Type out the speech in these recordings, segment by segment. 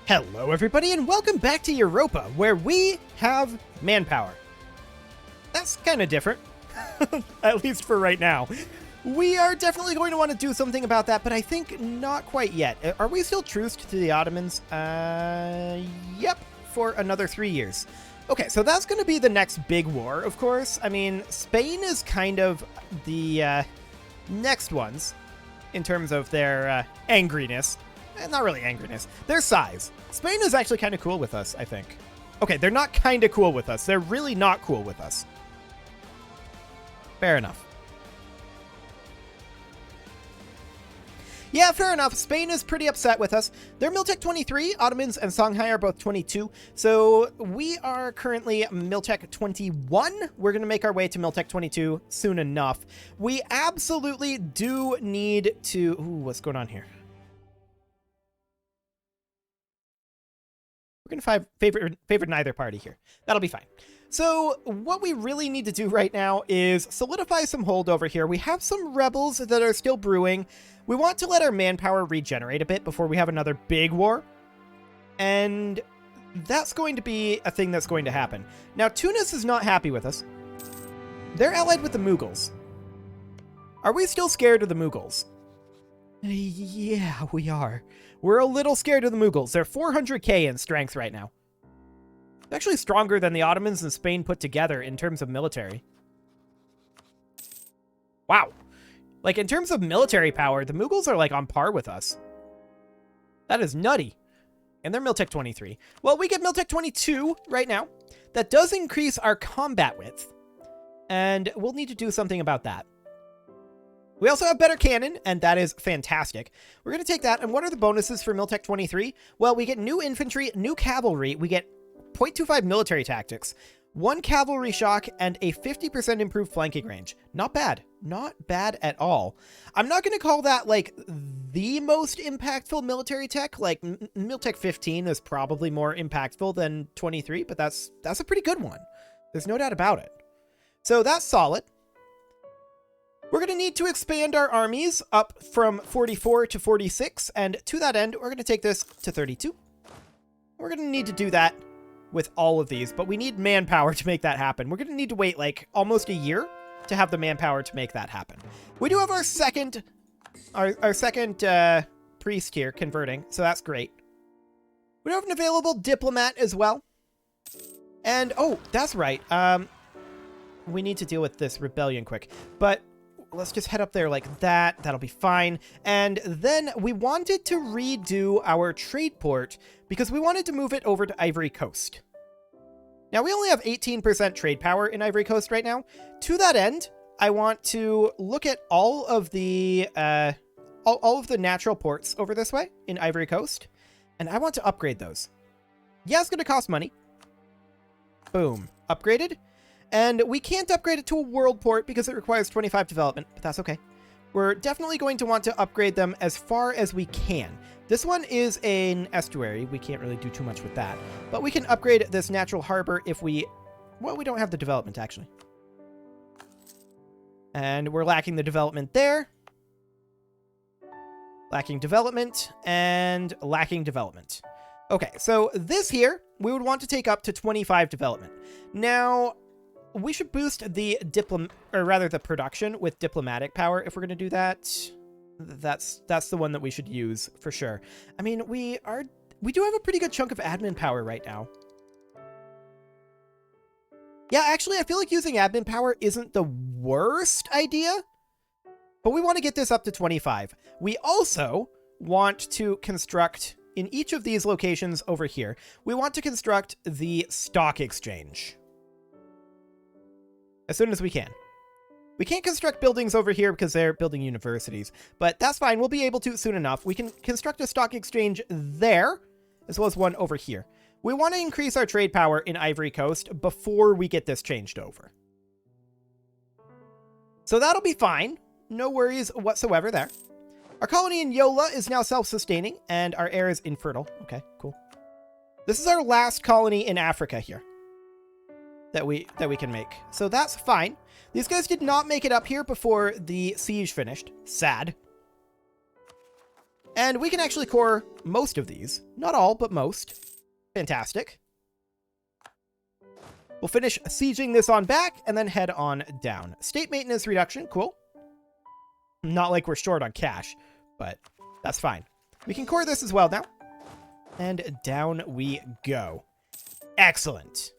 Hello everybody and welcome back to Europa, where we have manpower. That's kind of different, at least for right now. We are definitely going to want to do something about that, but I think not quite yet. Are we still truced to the Ottomans? Yep, for another 3 years. Okay, so that's going to be the next big war, of course. I mean, Spain is kind of the next ones in terms of their angriness. Not really angriness. Their size. Spain is actually kind of cool with us, I think. Okay, they're not kind of cool with us. They're really not cool with us. Fair enough. Yeah, fair enough. Spain is pretty upset with us. They're Miltech 23. Ottomans and Songhai are both 22. So we are currently Miltech 21. We're going to make our way to Miltech 22 soon enough. We absolutely do need to... Ooh, what's going on here? We're going to favor neither party here. That'll be fine. So what we really need to do right now is solidify some hold over here. We have some rebels that are still brewing. We want to let our manpower regenerate a bit before we have another big war. And that's going to be a thing that's going to happen. Now, Tunis is not happy with us. They're allied with the Mughals. Are we still scared of the Mughals? Yeah, we are. We're a little scared of the Mughals. They're 400k in strength right now. They're actually stronger than the Ottomans and Spain put together in terms of military. Wow. Like, in terms of military power, the Mughals are, like, on par with us. That is nutty. And they're Miltech 23. Well, we get Miltech 22 right now. That does increase our combat width. And we'll need to do something about that. We also have better cannon, and that is fantastic. We're going to take that, and what are the bonuses for Miltech 23? Well, we get new infantry, new cavalry, we get 0.25 military tactics, 1 cavalry shock, and a 50% improved flanking range. Not bad. Not bad at all. I'm not going to call that, like, the most impactful military tech. Like, Miltech 15 is probably more impactful than 23, but that's a pretty good one. There's no doubt about it. So that's solid. We're going to need to expand our armies up from 44 to 46, and to that end, we're going to take this to 32. We're going to need to do that with all of these, but we need manpower to make that happen. We're going to need to wait, like, almost a year to have the manpower to make that happen. We do have our second priest here converting, so that's great. We do have an available diplomat as well. And, oh, that's right. We need to deal with this rebellion quick, but... Let's just head up there like that. That'll be fine. And then we wanted to redo our trade port because we wanted to move it over to Ivory Coast. Now, we only have 18% trade power in Ivory Coast right now. To that end, I want to look at all of the natural ports over this way in Ivory Coast, and I want to upgrade those. Yeah, it's going to cost money. Boom. Upgraded. And we can't upgrade it to a world port because it requires 25 development, but that's okay. We're definitely going to want to upgrade them as far as we can. This one is an estuary. We can't really do too much with that. But we can upgrade this natural harbor if we... Well, we don't have the development, actually. And we're lacking the development there. Lacking development and lacking development. Okay, so this here, we would want to take up to 25 development. Now... We should boost the the production with diplomatic power if we're going to do that. That's the one that we should use for sure. I mean, we do have a pretty good chunk of admin power right now. Yeah, actually, I feel like using admin power isn't the worst idea, but we want to get this up to 25. We also want to construct in each of these locations over here. We want to construct the stock exchange. As soon as we can. We can't construct buildings over here because they're building universities, but that's fine. We'll be able to soon enough. We can construct a stock exchange there, as well as one over here. We want to increase our trade power in Ivory Coast before we get this changed over. So that'll be fine. No worries whatsoever there. Our colony in Yola is now self-sustaining, and our heir is infertile. Okay, cool. This is our last colony in Africa here. That we can make. So that's fine. These guys did not make it up here before the siege finished. Sad. And we can actually core most of these. Not all, but most. Fantastic. We'll finish sieging this on back and then head on down. State maintenance reduction, cool. Not like we're short on cash, but that's fine. We can core this as well now. And down we go. Excellent.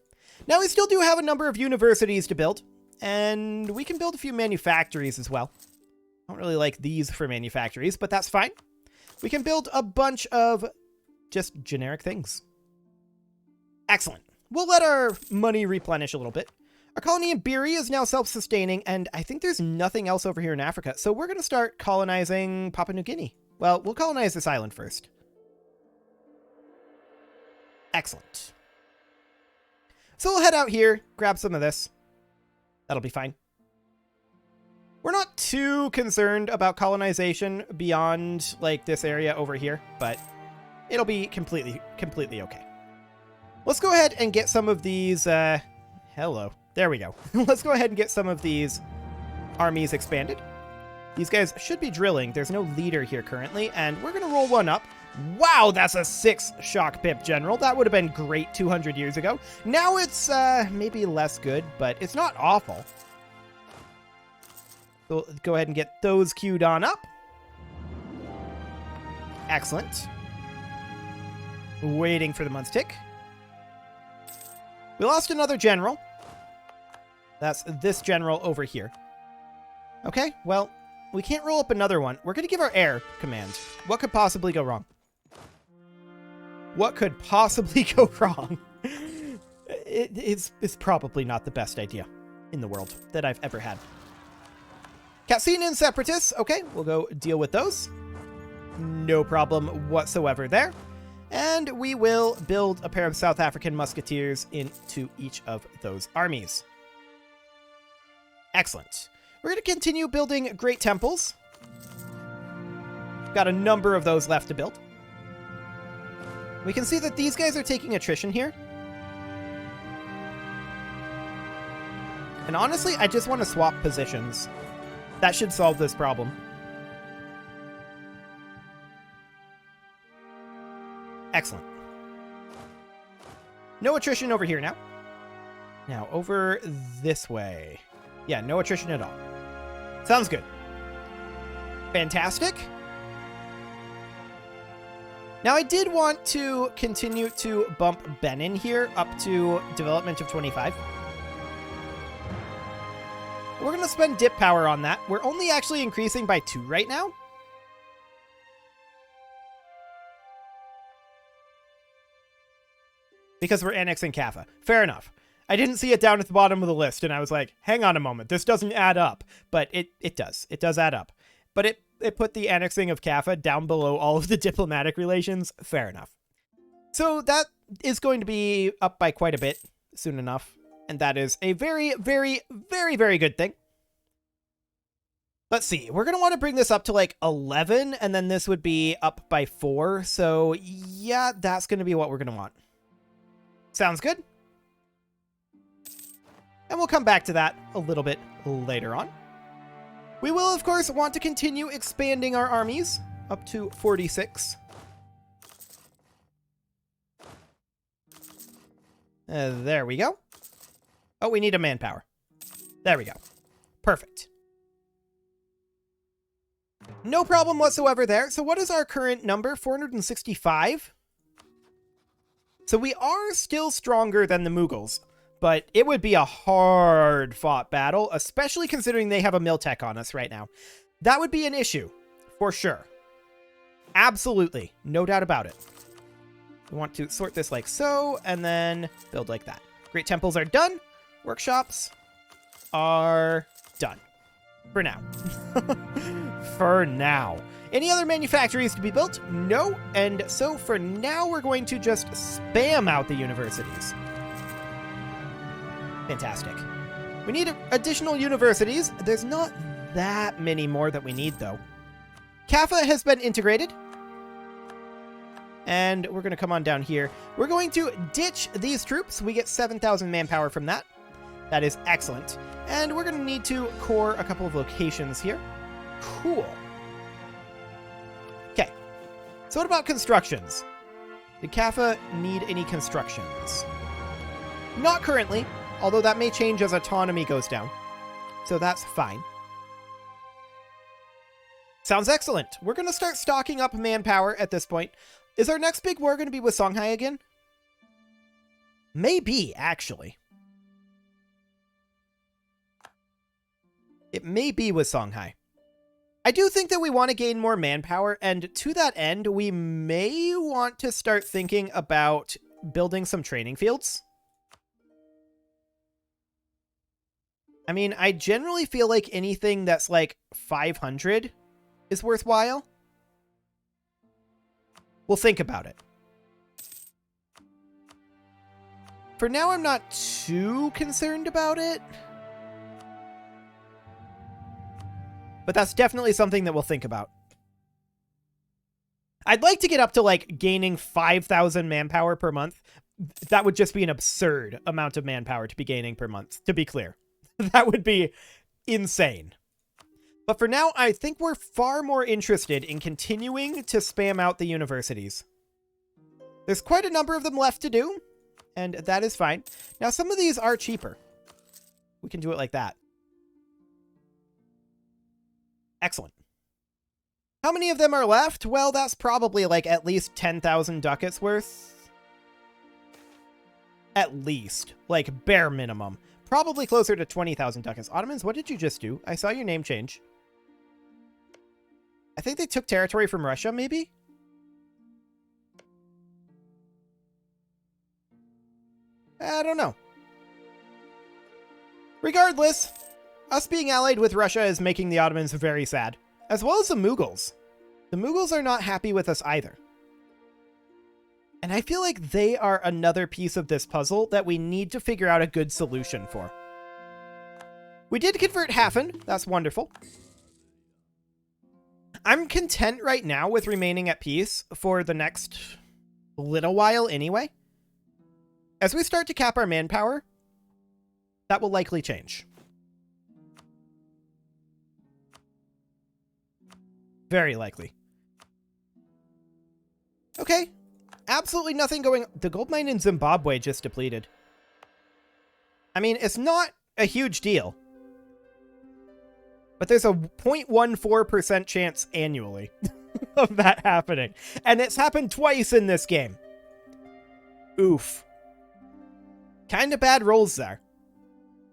Now we still do have a number of universities to build, and we can build a few manufactories as well. I don't really like these for manufactories, but that's fine. We can build a bunch of just generic things. Excellent. We'll let our money replenish a little bit. Our colony in Biri is now self-sustaining, and I think there's nothing else over here in Africa, so we're going to start colonizing Papua New Guinea. Well, we'll colonize this island first. Excellent. So we'll head out here, grab some of this. That'll be fine. We're not too concerned about colonization beyond, like, this area over here, but it'll be completely okay. Let's go ahead and get some of these, hello. There we go. Let's go ahead and get some of these armies expanded. These guys should be drilling. There's no leader here currently, and we're going to roll one up. Wow, that's a 6 shock pip general. That would have been great 200 years ago. Now it's maybe less good, but it's not awful. So we'll go ahead and get those queued on up. Excellent. Waiting for the months tick. We lost another general. That's this general over here. Okay, well, we can't roll up another one. We're going to give our air command. What could possibly go wrong? What could possibly go wrong? It's probably not the best idea in the world that I've ever had. Katsinin Separatists. Okay, we'll go deal with those. No problem whatsoever there. And we will build a pair of South African musketeers into each of those armies. Excellent. We're going to continue building great temples. Got a number of those left to build. We can see that these guys are taking attrition here. And honestly, I just want to swap positions. That should solve this problem. Excellent. No attrition over here now. Now, over this way. Yeah, no attrition at all. Sounds good. Fantastic. Now, I did want to continue to bump Benin here up to development of 25. We're going to spend dip power on that. We're only actually increasing by 2 right now. Because we're annexing Kaffa. Fair enough. I didn't see it down at the bottom of the list, and I was like, hang on a moment, this doesn't add up. But it does. It does add up. But it put the annexing of Kaffa down below all of the diplomatic relations. Fair enough. So that is going to be up by quite a bit soon enough. And that is a very, very, very, very good thing. Let's see. We're going to want to bring this up to like 11, and then this would be up by 4. So yeah, that's going to be what we're going to want. Sounds good. And we'll come back to that a little bit later on. We will, of course, want to continue expanding our armies up to 46. There we go. Oh, we need a manpower. There we go. Perfect. No problem whatsoever there. So what is our current number? 465? So we are still stronger than the Mughals, but it would be a hard-fought battle, especially considering they have a Miltech on us right now. That would be an issue, for sure. Absolutely. No doubt about it. We want to sort this like so, and then build like that. Great temples are done. Workshops are done. For now. For now. Any other manufactories to be built? No. And so for now, we're going to just spam out the universities. Fantastic. We need additional universities. There's not that many more that we need, though. Kaffa has been integrated. And we're going to come on down here. We're going to ditch these troops. We get 7,000 manpower from that. That is excellent. And we're going to need to core a couple of locations here. Cool. Okay. So what about constructions? Did Kaffa need any constructions? Not currently, although that may change as autonomy goes down. So that's fine. Sounds excellent. We're going to start stocking up manpower at this point. Is our next big war going to be with Songhai again? Maybe, actually. It may be with Songhai. I do think that we want to gain more manpower, and to that end, we may want to start thinking about building some training fields. I mean, I generally feel like anything that's like 500 is worthwhile. We'll think about it. For now, I'm not too concerned about it. But that's definitely something that we'll think about. I'd like to get up to, like, gaining 5,000 manpower per month. That would just be an absurd amount of manpower to be gaining per month, to be clear. That would be insane. But for now, I think we're far more interested in continuing to spam out the universities. There's quite a number of them left to do, and that is fine. Now, some of these are cheaper. We can do it like that. Excellent. How many of them are left? Well, that's probably like at least 10,000 ducats worth. At least. Like, bare minimum. Probably closer to 20,000 ducats. Ottomans, what did you just do? I saw your name change. I think they took territory from Russia, maybe? I don't know. Regardless, us being allied with Russia is making the Ottomans very sad. As well as the Mughals. The Mughals are not happy with us either. And I feel like they are another piece of this puzzle that we need to figure out a good solution for. We did convert Hafen. That's wonderful. I'm content right now with remaining at peace for the next little while anyway. As we start to cap our manpower, that will likely change. Very likely. Okay. Absolutely nothing going... The gold mine in Zimbabwe just depleted. I mean, it's not a huge deal. But there's a 0.14% chance annually of that happening. And it's happened twice in this game. Oof. Kind of bad rolls there.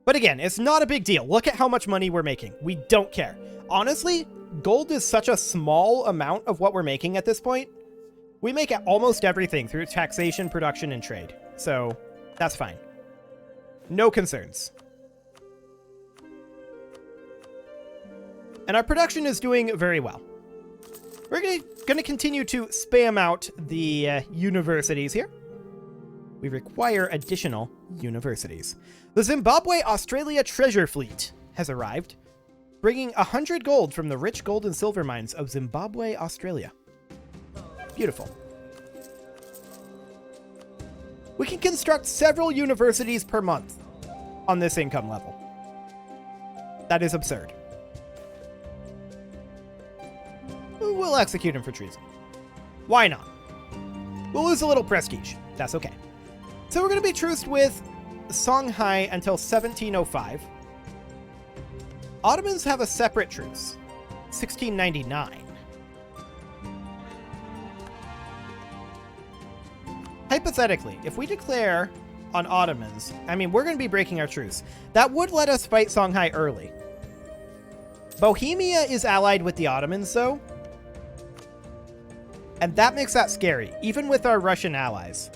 But again, it's not a big deal. Look at how much money we're making. We don't care. Honestly, gold is such a small amount of what we're making at this point. We make almost everything through taxation, production, and trade. So, that's fine. No concerns. And our production is doing very well. We're going to continue to spam out the universities here. We require additional universities. The Zimbabwe-Australia Treasure Fleet has arrived, bringing 100 gold from the rich gold and silver mines of Zimbabwe, Australia. Beautiful. We can construct several universities per month on this income level. That is absurd. We'll execute him for treason. Why not? We'll lose a little prestige. That's okay. So we're going to be truced with Songhai until 1705. Ottomans have a separate truce. 1699. Hypothetically, if we declare on Ottomans, I mean, we're going to be breaking our truce. That would let us fight Songhai early. Bohemia is allied with the Ottomans, though. And that makes that scary, even with our Russian allies.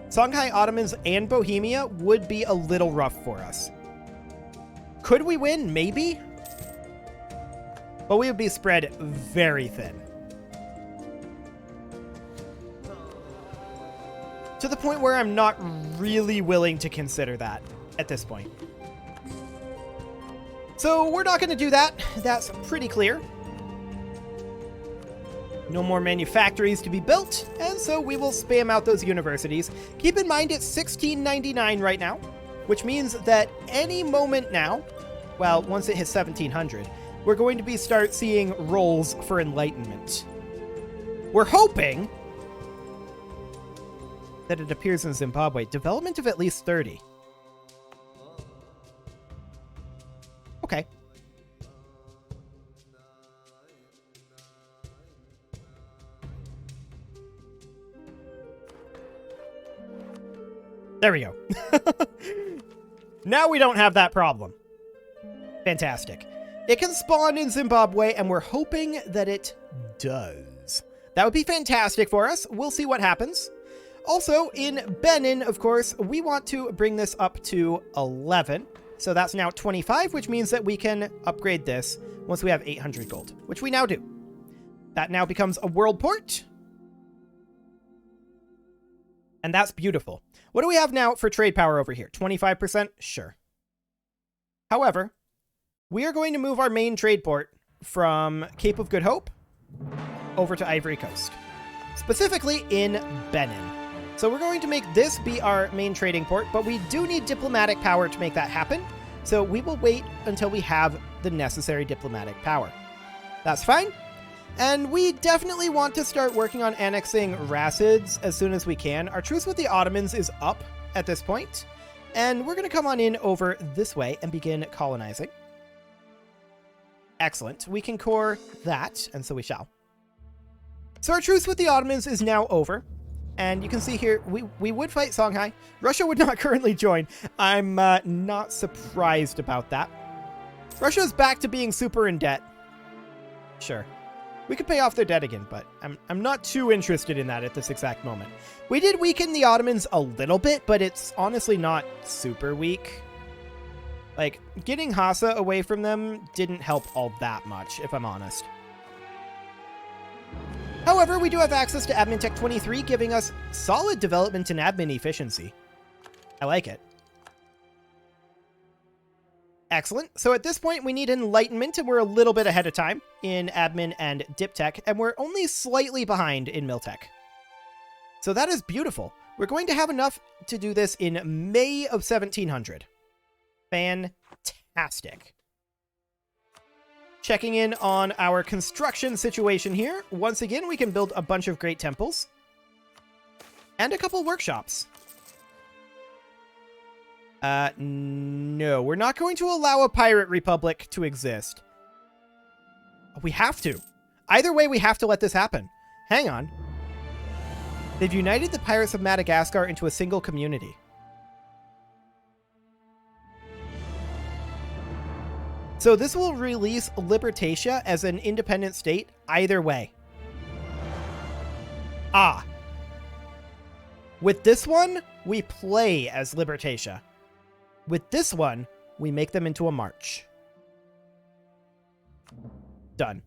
Songhai, Ottomans, and Bohemia would be a little rough for us. Could we win? Maybe. But we would be spread very thin. To the point where I'm not really willing to consider that at this point. So we're not going to do that. That's pretty clear. No more manufactories to be built, and so we will spam out those universities. Keep in mind it's 1699 right now, which means that any moment now, well, once it hits 1700, we're going to start seeing rolls for enlightenment. We're hoping that it appears in Zimbabwe. Development of at least 30. Okay. There we go. Now we don't have that problem. Fantastic. It can spawn in Zimbabwe, and we're hoping that it does. That would be fantastic for us. We'll see what happens. Also, in Benin, of course, we want to bring this up to 11. So that's now 25, which means that we can upgrade this once we have 800 gold, which we now do. That now becomes a world port. And that's beautiful. What do we have now for trade power over here? 25%? Sure. However, we are going to move our main trade port from Cape of Good Hope over to Ivory Coast, specifically in Benin. So we're going to make this be our main trading port, but we do need diplomatic power to make that happen. So we will wait until we have the necessary diplomatic power. That's fine. And we definitely want to start working on annexing Rasids as soon as we can. Our truce with the Ottomans is up at this point, and we're going to come on in over this way and begin colonizing. Excellent. We can core that, and so we shall. So our truce with the Ottomans is now over. And you can see here, we would fight Songhai. Russia would not currently join. I'm not surprised about that. Russia's back to being super in debt. Sure. We could pay off their debt again, but I'm not too interested in that at this exact moment. We did weaken the Ottomans a little bit, but it's honestly not super weak. Like, getting Hassa away from them didn't help all that much, if I'm honest. However, we do have access to Admin Tech 23, giving us solid development in admin efficiency. I like it. Excellent. So at this point, we need enlightenment, and we're a little bit ahead of time in admin and dip tech, and we're only slightly behind in miltech. So that is beautiful. We're going to have enough to do this in May of 1700. Fantastic. Checking in on our construction situation here. Once again, we can build a bunch of great temples. And a couple workshops. No, we're not going to allow a pirate republic to exist. We have to. Either way, we have to let this happen. Hang on. They've united the pirates of Madagascar into a single community. So this will release Libertatia as an independent state either way. Ah. With this one, we play as Libertatia. With this one, we make them into a march. Done.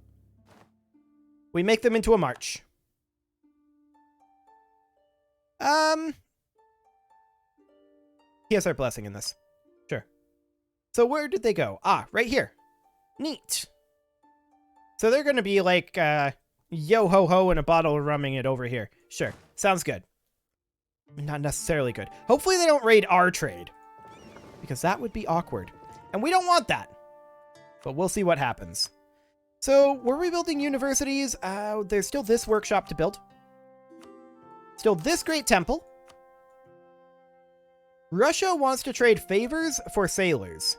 We make them into a march. He has our blessing in this. Sure. So where did they go? Ah, right here. Neat. So they're going to be like, yo-ho-ho and a bottle of rumming it over here. Sure. Sounds good. Not necessarily good. Hopefully they don't raid our trade, because that would be awkward. And we don't want that. But we'll see what happens. So, we're rebuilding universities. There's still this workshop to build. Still this great temple. Russia wants to trade favors for sailors.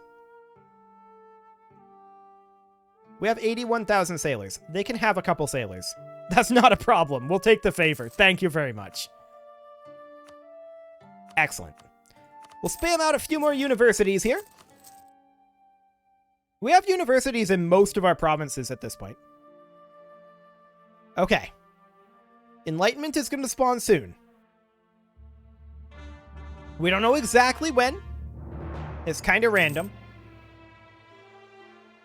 We have 81,000 sailors. They can have a couple sailors. That's not a problem. We'll take the favor. Thank you very much. Excellent. We'll spam out a few more universities here. We have universities in most of our provinces at this point. Okay. Enlightenment is going to spawn soon. We don't know exactly when. It's kind of random.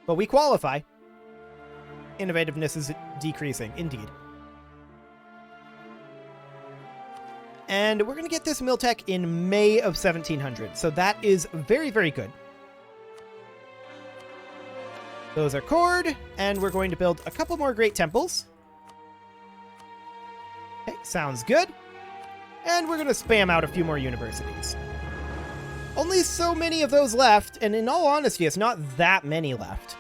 But we qualify. Innovativeness is decreasing, indeed. And we're going to get this mill tech in May of 1700. So that is very, very good. Those are cored, and we're going to build a couple more great temples. Okay, sounds good. And we're going to spam out a few more universities. Only so many of those left, and in all honesty, it's not that many left.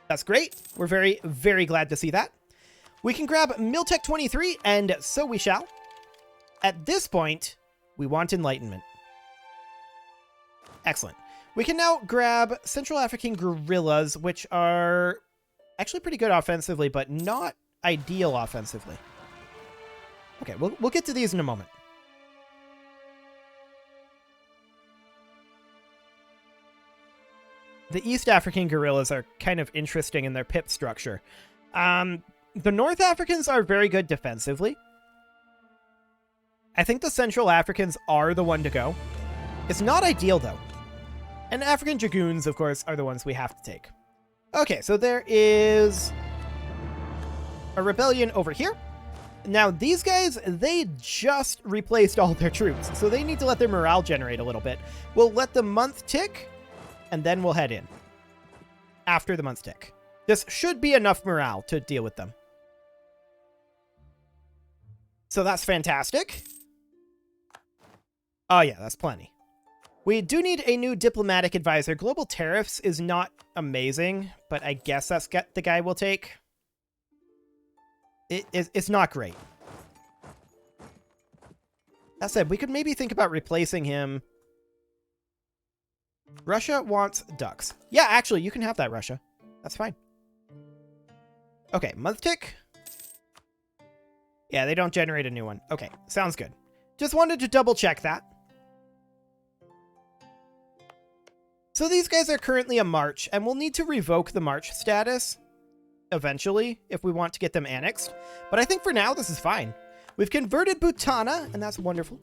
That's great. We're very, very glad to see that. We can grab Miltech 23, and so we shall. At this point, we want enlightenment. Excellent. We can now grab Central African guerrillas, which are actually pretty good offensively, but not ideal offensively. Okay, we'll get to these in a moment. The East African guerrillas are kind of interesting in their pip structure. The North Africans are very good defensively. I think the Central Africans are the one to go. It's not ideal, though. And African Dragoons, of course, are the ones we have to take. Okay, so there is a rebellion over here. Now, these guys, they just replaced all their troops, so they need to let their morale generate a little bit. We'll let the month tick, and then we'll head in after the month tick. This should be enough morale to deal with them. So that's fantastic. Oh yeah, that's plenty. We do need a new diplomatic advisor. Global tariffs is not amazing, but I guess that's the guy we'll take. It's not great. That said, we could maybe think about replacing him. Russia wants ducks. Yeah, actually, you can have that, Russia. That's fine. Okay, month tick. Yeah, they don't generate a new one. Okay, sounds good. Just wanted to double check that. So these guys are currently a march, and we'll need to revoke the march status eventually if we want to get them annexed. But I think for now, this is fine. We've converted Butana, and that's wonderful.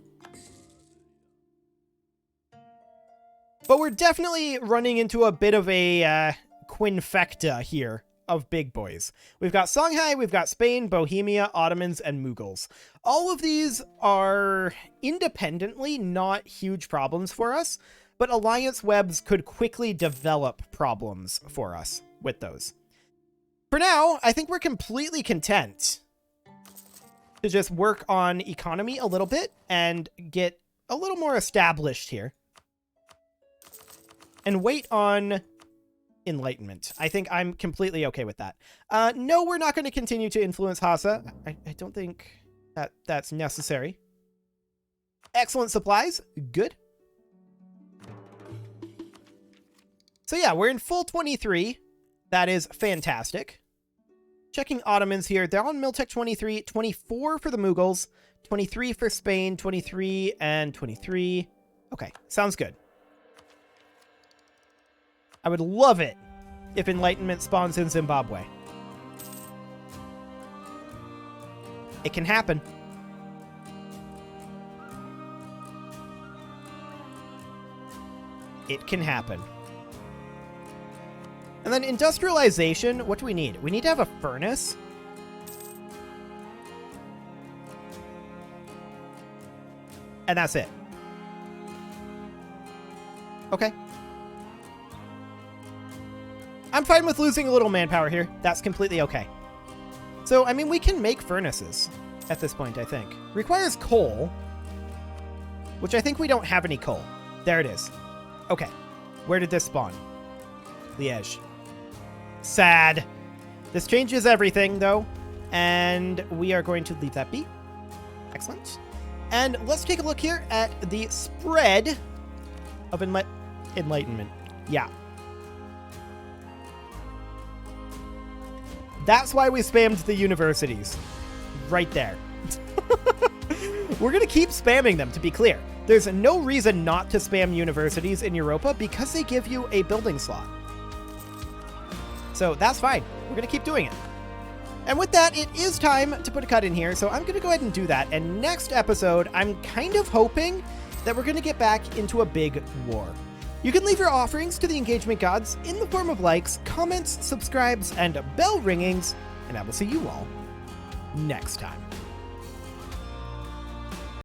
But we're definitely running into a bit of a quinfecta here of big boys. We've got Songhai, we've got Spain, Bohemia, Ottomans, and Mughals. All of these are independently not huge problems for us, but alliance webs could quickly develop problems for us with those. For now, I think we're completely content to just work on economy a little bit and get a little more established here. And wait on enlightenment. I think I'm completely okay with that. No, we're not going to continue to influence Hassa. I don't think that's necessary. Excellent supplies. Good. So yeah, we're in full 23. That is fantastic. Checking Ottomans here. They're on Miltech 23. 24 for the Mughals. 23 for Spain. 23 and 23. Okay, sounds good. I would love it if enlightenment spawns in Zimbabwe. It can happen. It can happen. And then industrialization, what do we need? We need to have a furnace. And that's it. Okay. I'm fine with losing a little manpower here. That's completely okay. So, I mean, we can make furnaces at this point, I think. Requires coal, which I think we don't have any coal. There it is. Okay. Where did this spawn? Liège. Sad. This changes everything, though, and we are going to leave that be. Excellent. And let's take a look here at the spread of enlightenment. Yeah. That's why we spammed the universities. Right there. We're going to keep spamming them, to be clear. There's no reason not to spam universities in Europa because they give you a building slot. So that's fine. We're going to keep doing it. And with that, it is time to put a cut in here. So I'm going to go ahead and do that. And next episode, I'm kind of hoping that we're going to get back into a big war. You can leave your offerings to the engagement gods in the form of likes, comments, subscribes, and bell ringings. And I will see you all next time.